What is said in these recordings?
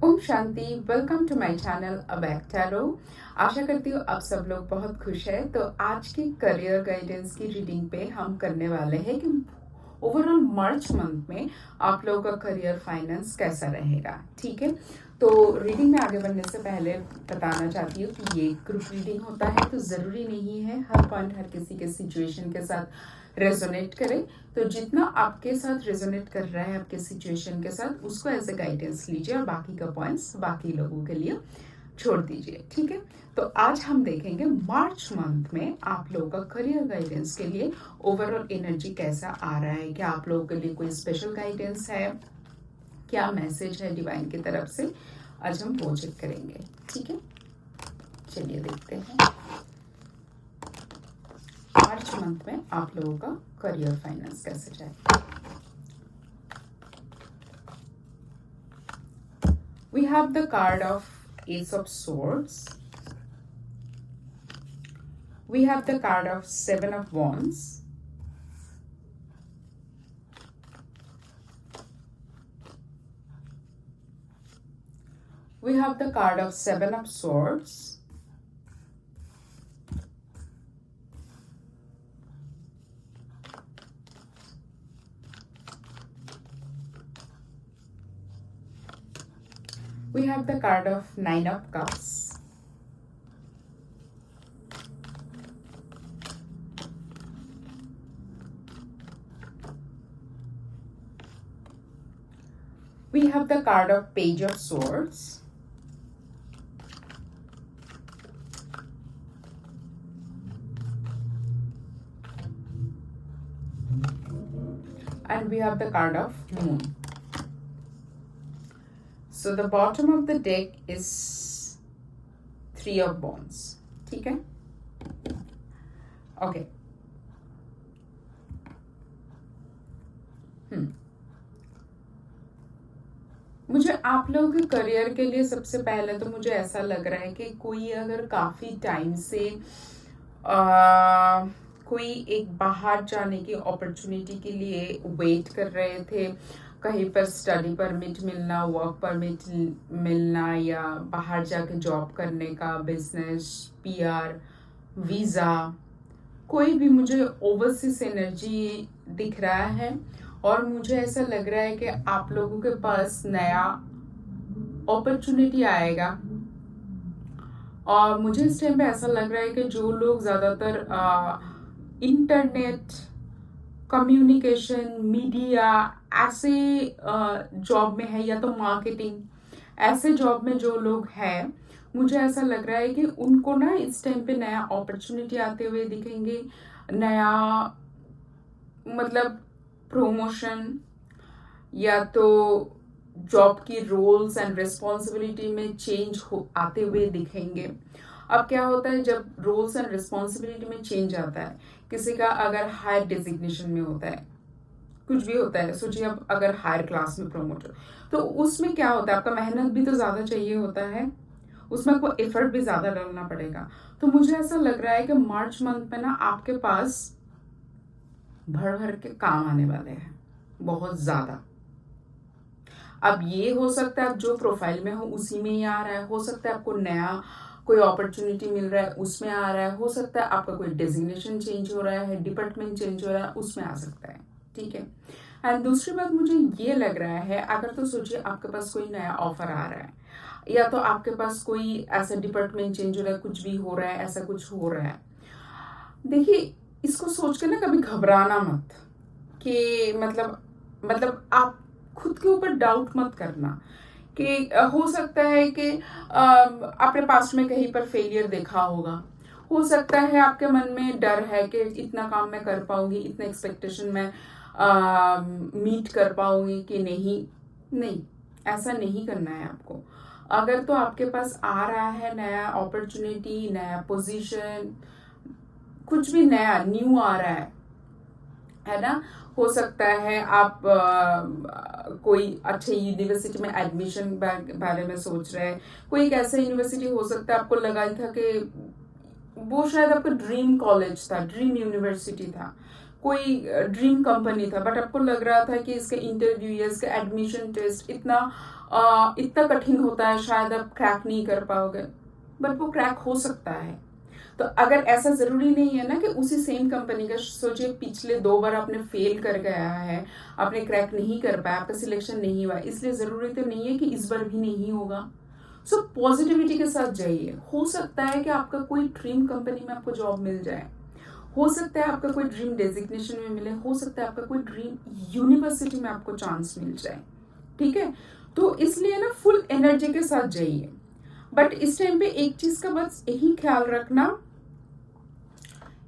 ओम शांति। Welcome to my channel अबैक tarot. आशा करती हूँ आप सब लोग बहुत खुश हैं। तो आज की करियर गाइडेंस की रीडिंग पे हम करने वाले हैं कि ओवरऑल मार्च मंथ में आप लोगों का करियर फाइनेंस कैसा रहेगा। ठीक है, तो रीडिंग में आगे बढ़ने से पहले बताना चाहती हूँ कि ये ग्रुप रीडिंग होता है, तो ज़रूरी नहीं है हर पॉइंट हर किसी के सिचुएशन के साथ रेजोनेट करे। तो जितना आपके साथ रेजोनेट कर रहा है आपके सिचुएशन के साथ, उसको एज ए गाइडेंस लीजिए और बाकी का पॉइंट्स बाकी लोगों के लिए छोड़ दीजिए। ठीक है, तो आज हम देखेंगे मार्च मंथ में आप लोगों का करियर गाइडेंस के लिए ओवरऑल एनर्जी कैसा आ रहा है। क्या आप लोगों के लिए कोई स्पेशल गाइडेंस है, क्या मैसेज है डिवाइन की तरफ से, आज हम वो चेक करेंगे। ठीक है, चलिए देखते हैं मार्च मंथ में आप लोगों का करियर फाइनेंस कैसे जाएगा। We have the card of Ace of Swords. We have the card of Seven of Wands. We have the card of Seven of Swords. We have the card of Nine of Cups. We have the card of Page of Swords. And we have the card of Moon. So the bottom of the deck is Three of Wands. ठीक है, okay. मुझे आप लोगों के career के लिए सबसे पहले तो मुझे ऐसा लग रहा है कि कोई अगर काफी टाइम से कोई एक बाहर जाने की अपॉर्चुनिटी के लिए वेट कर रहे थे, कहीं पर स्टडी परमिट मिलना, वर्क परमिट मिलना, या बाहर जाके जॉब करने का, बिजनेस, पीआर, वीज़ा, कोई भी मुझे ओवरसीज एनर्जी दिख रहा है। और मुझे ऐसा लग रहा है कि आप लोगों के पास नया अपॉर्चुनिटी आएगा। और मुझे इस टाइम पे ऐसा लग रहा है कि जो लोग ज़्यादातर इंटरनेट, कम्युनिकेशन, मीडिया ऐसे जॉब में है, या तो मार्केटिंग, ऐसे जॉब में जो लोग हैं, मुझे ऐसा लग रहा है कि उनको ना इस टाइम पे नया अपॉर्चुनिटी आते हुए दिखेंगे। नया मतलब प्रमोशन, या तो जॉब की रोल्स एंड रिस्पॉन्सिबिलिटी में चेंज आते हुए दिखेंगे। अब क्या होता है जब रोल्स एंड रिस्पॉन्सिबिलिटी में चेंज आता है, किसी का अगर हायर डिजिग्नेशन में होता है, कुछ भी होता है, सोचिए अब अगर हायर क्लास में प्रमोट हो, तो उसमें क्या होता है, आपका मेहनत भी तो ज्यादा चाहिए होता है, उसमें आपको एफर्ट भी ज्यादा डालना पड़ेगा। तो मुझे ऐसा लग रहा है कि मार्च मंथ में ना आपके पास भर भर के काम आने वाले हैं, बहुत ज्यादा। अब ये हो सकता है आप जो प्रोफाइल में हो उसी में ही आ रहा है, हो सकता है आपको नया कोई अपॉर्चुनिटी मिल रहा है उसमें आ रहा है, हो सकता है आपका कोई डेजिग्नेशन चेंज हो रहा है, डिपार्टमेंट चेंज हो रहा है, उसमें आ सकता है। ठीक है, एंड दूसरी बात मुझे ये लग रहा है, अगर तो सोचिए आपके पास कोई नया ऑफर आ रहा है, या तो आपके पास कोई ऐसा डिपार्टमेंट चेंज हो रहा है, कुछ भी हो रहा है, ऐसा कुछ हो रहा है। देखिए, इसको सोच के ना कभी घबराना मत कि मतलब आप खुद के ऊपर डाउट मत करना कि हो सकता है कि आपने पास्ट में कहीं पर फेलियर देखा होगा, हो सकता है आपके मन में डर है कि इतना काम मैं कर पाऊंगी, इतना एक्सपेक्टेशन मैं मीट कर पाऊंगी कि नहीं, ऐसा नहीं करना है आपको। अगर तो आपके पास आ रहा है नया अपॉर्चुनिटी, नया पोजीशन, कुछ भी नया न्यू आ रहा है ना, हो सकता है आप कोई अच्छे यूनिवर्सिटी में एडमिशन बारे में सोच रहे हैं, कोई एक ऐसा यूनिवर्सिटी हो सकता है आपको लगा था कि वो शायद आपका ड्रीम कॉलेज था, ड्रीम यूनिवर्सिटी था, कोई ड्रीम कंपनी था, बट आपको लग रहा था कि इसका इंटरव्यू या इसका एडमिशन टेस्ट इतना कठिन होता है, शायद आप क्रैक नहीं कर पाओगे, बट वो क्रैक हो सकता है। तो अगर ऐसा जरूरी नहीं है ना कि उसी सेम कंपनी का, सोचिए पिछले 2 बार आपने फेल कर गया है, आपने क्रैक नहीं कर पाया, आपका सिलेक्शन नहीं हुआ, इसलिए जरूरी तो नहीं है कि इस बार भी नहीं होगा। सो पॉजिटिविटी के साथ जाइए। हो सकता है कि आपका कोई ड्रीम कंपनी में आपको जॉब मिल जाए, हो सकता है आपका कोई ड्रीम डेजिग्नेशन में मिले, हो सकता है आपका कोई ड्रीम यूनिवर्सिटी में आपको चांस मिल जाए, ठीक है। तो इसलिए ना फुल एनर्जी के साथ जाइए, बट इस टाइम पे एक चीज का बस यही ख्याल रखना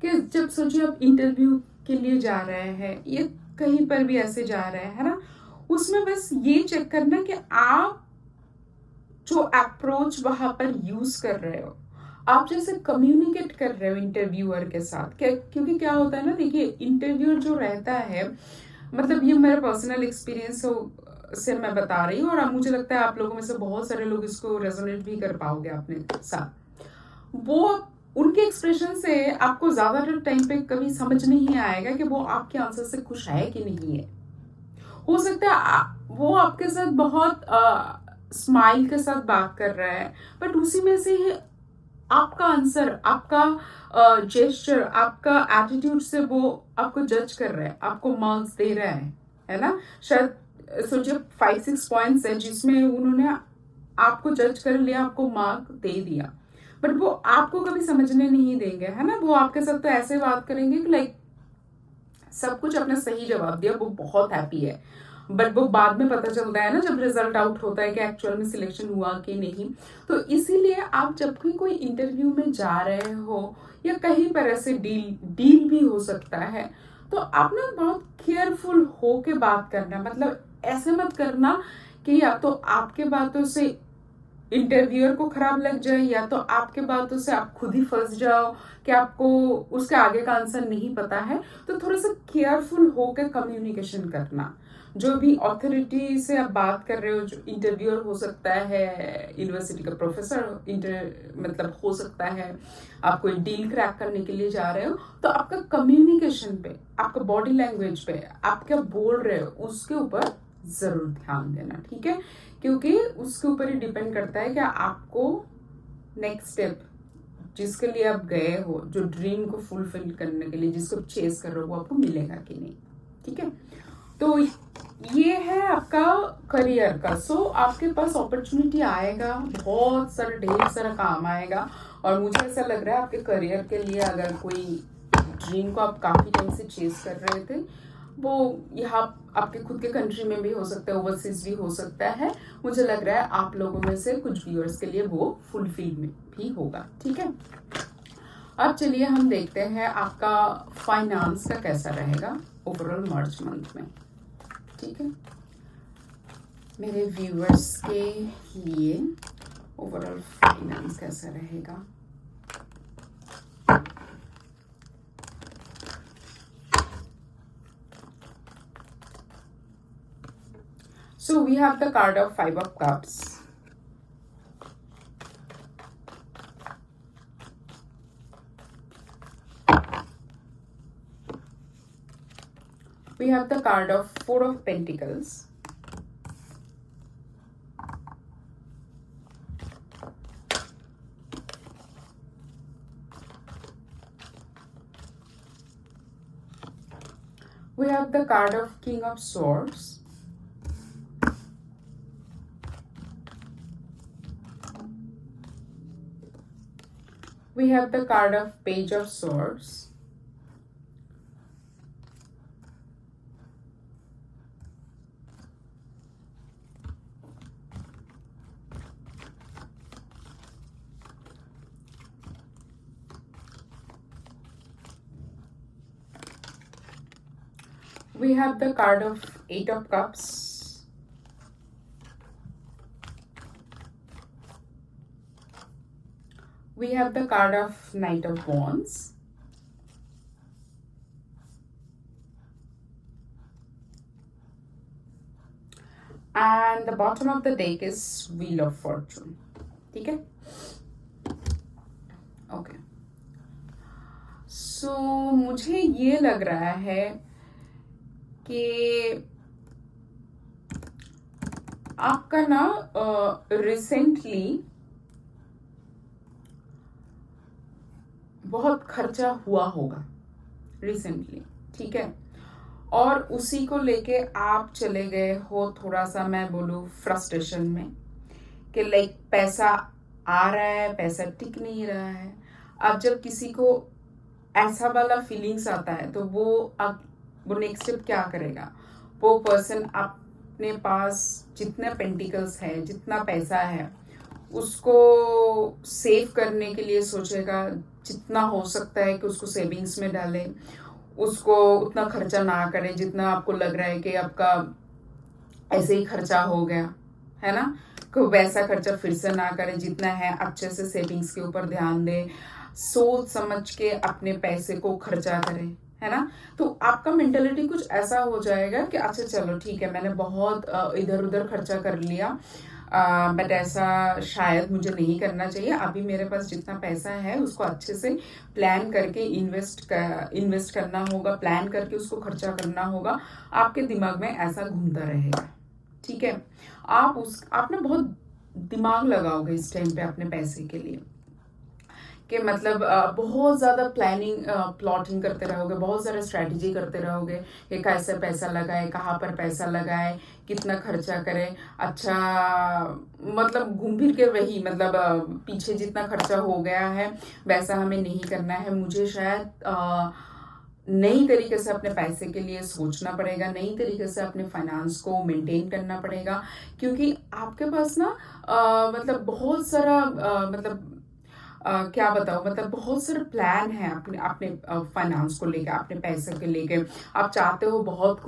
कि जब सोचिए आप इंटरव्यू के लिए जा रहे हैं या कहीं पर भी ऐसे जा रहे हैं, है ना, उसमें बस ये चेक करना कि आप जो अप्रोच वहां पर यूज कर रहे हो, आप जैसे कम्युनिकेट कर रहे हो इंटरव्यूअर के साथ, क्योंकि क्या होता है ना, देखिए इंटरव्यूअर जो रहता है, मतलब ये मेरा पर्सनल एक्सपीरियंस से मैं बता रही हूँ, और अब मुझे लगता है आप लोगों में से बहुत सारे लोग इसको रेजोनेट भी कर पाओगे अपने साथ। वो उनके एक्सप्रेशन से आपको ज्यादातर टाइम पे कभी समझ नहीं आएगा कि वो आपके आंसर से खुश है कि नहीं है। हो सकता है वो आपके साथ बहुत स्माइल के साथ बात कर रहा है, बट उसी में से ही आपका आंसर, आपका जेस्चर, आपका एटीट्यूड से वो आपको जज कर रहा है, आपको मार्क्स दे रहा है ना। शायद सोचिए 5-6 पॉइंट्स है जिसमें उन्होंने आपको जज कर लिया, आपको मार्क दे दिया, बट वो आपको कभी समझने नहीं देंगे, है ना। वो आपके साथ तो ऐसे बात करेंगे कि लाइक सब कुछ अपना सही जवाब दिया, वो बहुत हैप्पी है, बट वो बाद में पता चलता है ना जब रिजल्ट आउट होता है कि एक्चुअल में सिलेक्शन हुआ कि नहीं। तो इसीलिए आप जब भी कोई इंटरव्यू में जा रहे हो या कहीं पर ऐसे डील भी हो सकता है, तो आप ना बहुत केयरफुल हो के बात करना, मतलब ऐसे मत करना कि या तो आपके बातों से इंटरव्यूअर को खराब लग जाए, या तो आपके बातों से आप खुद ही फंस जाओ कि आपको उसके आगे का आंसर नहीं पता है। तो थोड़ा सा केयरफुल होकर कम्युनिकेशन करना। जो भी अथॉरिटी से आप बात कर रहे हो, जो इंटरव्यूअर हो सकता है यूनिवर्सिटी का प्रोफेसर, मतलब हो सकता है आप कोई डील क्रैक करने के लिए जा रहे हो, तो आपका कम्युनिकेशन पे, आपका बॉडी लैंग्वेज पे, आप क्या बोल रहे हो उसके ऊपर जरूर ध्यान देना, ठीक है। क्योंकि उसके ऊपर ही डिपेंड करता है कि आपको नेक्स्ट स्टेप जिसके लिए आप गए हो, जो ड्रीम को फुलफिल करने के लिए जिसको चेस कर रहे हो, वो आपको मिलेगा कि नहीं, ठीक है। तो ये है आपका करियर का। सो आपके पास अपॉर्चुनिटी आएगा, बहुत सारा ढेर सारा काम आएगा, और मुझे ऐसा लग रहा है आपके करियर के लिए अगर कोई ड्रीम को आप काफी टाइम से चेस कर रहे थे, वो यहाँ आपके खुद के कंट्री में भी हो सकता है, ओवरसीज भी हो सकता है, मुझे लग रहा है आप लोगों में से कुछ व्यूअर्स के लिए वो फुलफिल में भी होगा, ठीक है। अब चलिए हम देखते हैं आपका फाइनेंस का कैसा रहेगा ओवरऑल मार्च मंथ में, ठीक है। मेरे व्यूअर्स के लिए ओवरऑल फाइनेंस कैसा रहेगा। So we have the card of 5 of Cups. We have the card of 4 of Pentacles. We have the card of King of Swords. We have the card of Page of Swords. We have the card of 8 of Cups. We have the card of Knight of Wands. And the bottom of the deck is Wheel of Fortune. ठीक है? Okay. सो मुझे ये लग रहा है कि आपका ना रिसेंटली बहुत खर्चा हुआ होगा रिसेंटली, ठीक है, और उसी को लेके आप चले गए हो थोड़ा सा, मैं बोलूँ फ्रस्ट्रेशन में, कि लाइक पैसा आ रहा है, पैसा टिक नहीं रहा है। अब जब किसी को ऐसा वाला फीलिंग्स आता है तो वो नेक्स्ट स्टेप क्या करेगा? वो पर्सन अपने पास जितने पेंटिकल्स है, जितना पैसा है, उसको सेव करने के लिए सोचेगा, जितना हो सकता है कि उसको सेविंग्स में डाले, उसको उतना खर्चा ना करें जितना आपको लग रहा है कि आपका ऐसे ही खर्चा हो गया है ना, को वैसा खर्चा फिर से ना करें, जितना है अच्छे से सेविंग्स के ऊपर ध्यान दें, सोच समझ के अपने पैसे को खर्चा करें, है ना। तो आपका मेंटेलिटी कुछ ऐसा हो जाएगा कि अच्छा चलो ठीक है, मैंने बहुत इधर उधर खर्चा कर लिया, बट ऐसा शायद मुझे नहीं करना चाहिए। अभी मेरे पास जितना पैसा है उसको अच्छे से प्लान करके इन्वेस्ट करना होगा, प्लान करके उसको खर्चा करना होगा। आपके दिमाग में ऐसा घूमता रहेगा, ठीक है। आप ना बहुत दिमाग लगाओगे इस टाइम पे अपने पैसे के लिए, कि मतलब बहुत ज़्यादा प्लॉटिंग करते रहोगे, बहुत सारा स्ट्रैटेजी करते रहोगे कि कैसे पैसा लगाए, कहाँ पर पैसा लगाए, कितना खर्चा करें। अच्छा, मतलब घूम फिर के वही, मतलब पीछे जितना खर्चा हो गया है वैसा हमें नहीं करना है। मुझे शायद नई तरीके से अपने पैसे के लिए सोचना पड़ेगा, नई तरीके से अपने फाइनेंस को मेंटेन करना पड़ेगा, क्योंकि आपके पास ना मतलब बहुत सारा मतलब क्या बताऊँ, मतलब बहुत सारे प्लान है अपने अपने फाइनेंस को लेके, अपने पैसे को लेके। आप चाहते हो बहुत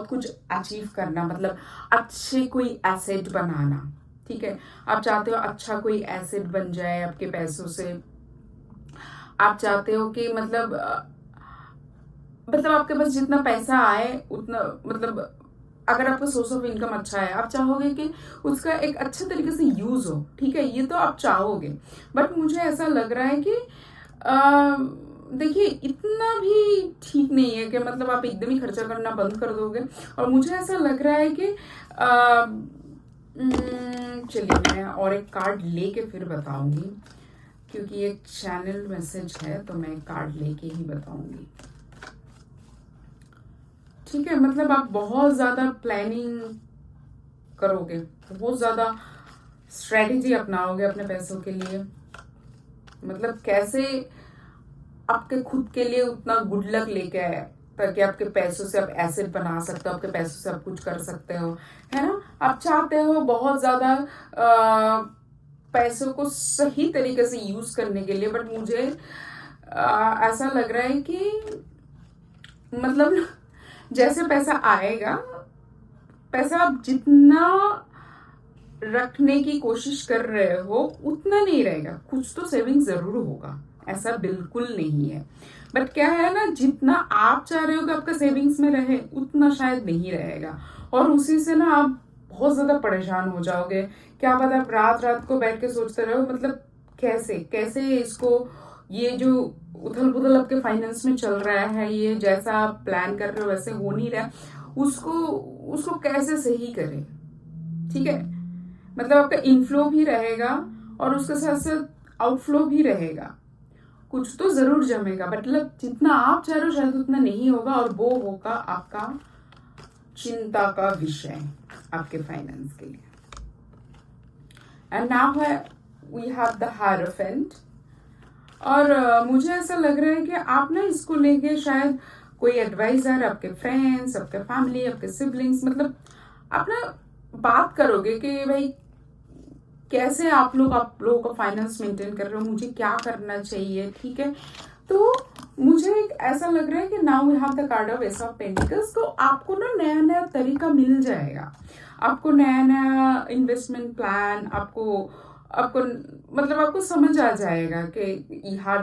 कुछ अचीव करना, मतलब अच्छे कोई एसेट बनाना, ठीक है। आप चाहते हो अच्छा कोई एसेट बन जाए आपके पैसों से। आप चाहते हो कि मतलब आपके पास जितना पैसा आए उतना, मतलब अगर आपका सोर्स ऑफ इनकम अच्छा है, आप चाहोगे कि उसका एक अच्छे तरीके से यूज हो, ठीक है, ये तो आप चाहोगे। बट मुझे ऐसा लग रहा है कि देखिए इतना भी ठीक नहीं है कि मतलब आप एकदम ही खर्चा करना बंद कर दोगे। और मुझे ऐसा लग रहा है कि चलिए मैं और एक कार्ड लेके फिर बताऊंगी, क्योंकि एक चैनल मैसेज है तो मैं कार्ड लेके ही बताऊंगी, ठीक है। मतलब आप बहुत ज़्यादा प्लानिंग करोगे, बहुत ज़्यादा स्ट्रेटेजी अपनाओगे अपने पैसों के लिए, मतलब कैसे आपके खुद के लिए उतना गुड लक लेके आए ताकि आपके पैसों से आप एसेट बना सकते हो, आपके पैसों से आप कुछ कर सकते हो, है ना। आप चाहते हो बहुत ज़्यादा पैसों को सही तरीके से यूज़ करने के लिए, बट मुझे ऐसा लग रहा है कि मतलब जैसे पैसा आएगा, पैसा आप जितना रखने की कोशिश कर रहे हो उतना नहीं रहेगा, कुछ तो सेविंग जरूर होगा, ऐसा बिल्कुल नहीं है। बट क्या है ना, जितना आप चाह रहे हो कि आपका सेविंग्स में रहे उतना शायद नहीं रहेगा, और उसी से ना आप बहुत ज्यादा परेशान हो जाओगे। क्या पता आप रात रात को बैठ के सोचते रहो, मतलब कैसे कैसे इसको, ये जो उथल पुथल आपके फाइनेंस में चल रहा है, ये जैसा आप प्लान कर रहे हो वैसे हो नहीं रहा, उसको उसको कैसे सही करें, ठीक है। मतलब आपका इनफ्लो भी रहेगा और उसके साथ साथ आउटफ्लो भी रहेगा, कुछ तो जरूर जमेगा, मतलब जितना आप चाह रहे हो शायद उतना नहीं होगा, और वो होगा आपका चिंता का विषय आपके फाइनेंस के लिए। And now we have the hierophant, और मुझे ऐसा लग रहा है कि आप ना इसको लेके शायद कोई एडवाइजर, आपके फ्रेंड्स, आपके फैमिली, आपके सिबलिंग्स, मतलब आप ना बात करोगे कि भाई कैसे आप लोगों का फाइनेंस मेंटेन कर रहे हो, मुझे क्या करना चाहिए, ठीक है। तो मुझे एक ऐसा लग रहा है कि now we have the card of ace of pentacles, तो आपको ना नया नया तरीका मिल जाएगा, आपको नया नया इन्वेस्टमेंट प्लान, आपको आपको मतलब आपको समझ आ जाएगा कि यहाँ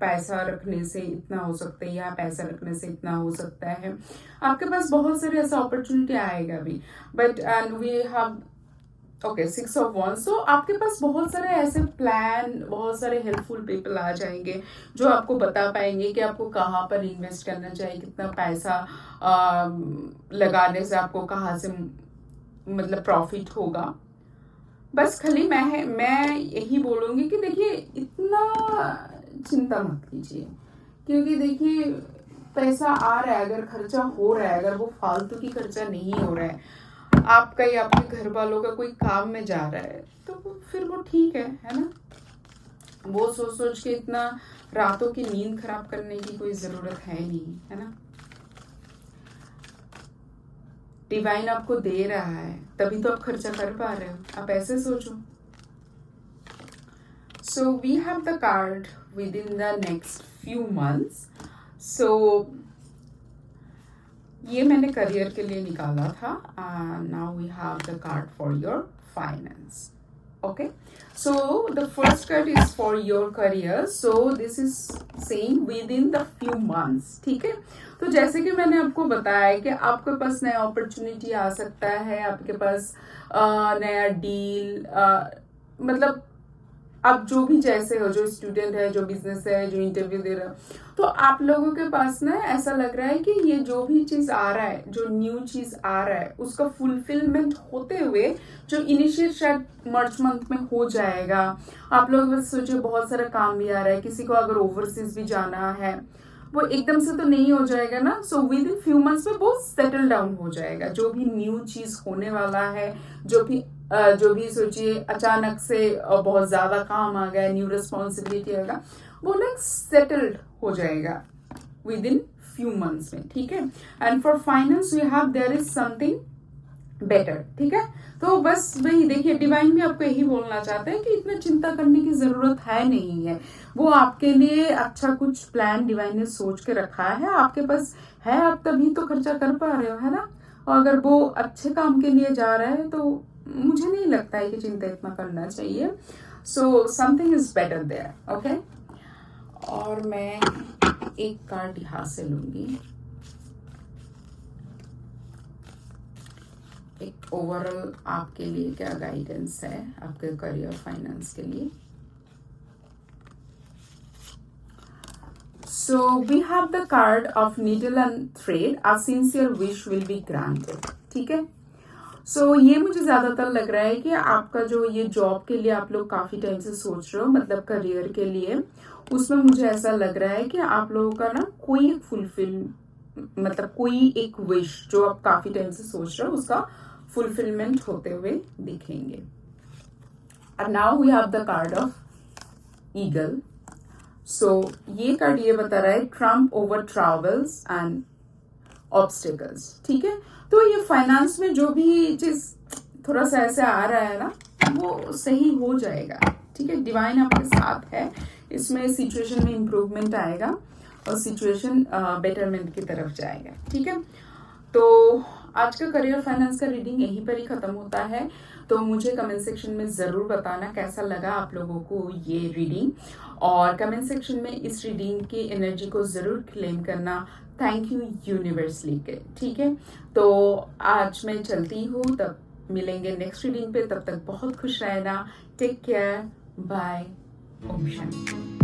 पैसा रखने से इतना हो सकता है, यहाँ पैसा रखने से इतना हो सकता है। आपके पास बहुत सारे ऐसा अपॉर्चुनिटी आएगा भी, but and we have okay, 6 of 1। So आपके पास बहुत सारे ऐसे प्लान, बहुत सारे हेल्पफुल पीपल आ जाएंगे जो आपको बता पाएंगे कि आपको कहाँ पर इन्वेस्ट करना चाहिए, कितना पैसा लगाने से आपको कहाँ से मतलब प्रॉफिट होगा। बस खाली मैं यही बोलूँगी कि देखिए इतना चिंता मत कीजिए, क्योंकि देखिए पैसा आ रहा है, अगर खर्चा हो रहा है, अगर वो फालतू की खर्चा नहीं हो रहा है, आपका या आपके घर वालों का कोई काम में जा रहा है, तो फिर वो ठीक है ना। वो सोच सोच के इतना रातों की नींद खराब करने की कोई ज़रूरत है नहीं, है ना। डिवाइन आपको दे रहा है तभी तो आप खर्चा कर पा रहे हो, आप ऐसे सोचो। So we have the card within the next few months. So ये मैंने करियर के लिए निकाला था। Now we have the card for your finance. Okay, so the first card is for your career. So this is same within the few months, ठीक है। तो जैसे कि मैंने आपको बताया कि आपके पास नया अपॉर्चुनिटी आ सकता है, आपके पास नया डील, मतलब आप जो भी जैसे हो, जो स्टूडेंट है, जो बिजनेस है, जो इंटरव्यू दे रहा हो, तो आप लोगों के पास ना ऐसा लग रहा है कि ये जो भी चीज आ रहा है, जो न्यू चीज आ रहा है, उसका फुलफिलमेंट होते हुए जो इनिशिएट शायद मार्च मंथ में हो जाएगा। आप लोग बस सोचो, बहुत सारा काम भी आ रहा है, किसी को अगर ओवरसीज भी जाना है, वो एकदम से तो नहीं हो जाएगा ना। So with in few months में वो सेटल डाउन हो जाएगा। जो भी न्यू चीज होने वाला है, जो भी सोचिए अचानक से बहुत ज्यादा काम आ गया, न्यू रिस्पॉन्सिबिलिटी आएगा, वो ना सेटल्ड हो जाएगा विद इन फ्यू मंथ्स में, ठीक है। And for finance we have there is something better, ठीक है। तो बस वही देखिए, डिवाइन भी आपको यही बोलना चाहते हैं कि इतना चिंता करने की जरूरत है नहीं है। वो आपके लिए अच्छा कुछ प्लान डिवाइन ने सोच के रखा है, आपके पास है, आप तभी तो खर्चा कर पा रहे हो, है ना। और अगर वो अच्छे काम के लिए जा रहा है तो मुझे नहीं लगता है कि चिंता इतना करना चाहिए। So something is better there, okay. और मैं एक कार्ड यहां से लूंगी, एक ओवरऑल आपके लिए क्या गाइडेंस है आपके करियर फाइनेंस के लिए। So we have the card of needle and thread, a sincere wish will be granted, ठीक है। सो ये मुझे ज्यादातर लग रहा है कि आपका जो ये जॉब के लिए आप लोग काफी टाइम से सोच रहे हो, मतलब करियर के लिए, उसमें मुझे ऐसा लग रहा है कि आप लोगों का ना कोई मतलब कोई एक विश जो आप काफी टाइम से सोच रहे हो, उसका फुलफिलमेंट होते हुए दिखेंगे। And now we have the card of Eagle. So ये कार्ड ये बता रहा है Trump over travels and obstacles, ठीक है। तो ये फाइनेंस में जो भी चीज थोड़ा सा ऐसे आ रहा है ना, वो सही हो जाएगा, ठीक है। डिवाइन आपके साथ है, इसमें सिचुएशन में इम्प्रूवमेंट आएगा और सिचुएशन बेटरमेंट की तरफ जाएगा, ठीक है। तो आज का करियर फाइनेंस का रीडिंग यहीं पर ही खत्म होता है। तो मुझे कमेंट सेक्शन में जरूर बताना कैसा लगा आप लोगों को ये रीडिंग, और कमेंट सेक्शन में इस रीडिंग की एनर्जी को जरूर क्लेम करना। थैंक यू यूनिवर्स के, ठीक है। तो आज मैं चलती हूँ, तब मिलेंगे नेक्स्ट रीडिंग पे, तब तक बहुत खुश रहना। Take care, bye, Om Shanti.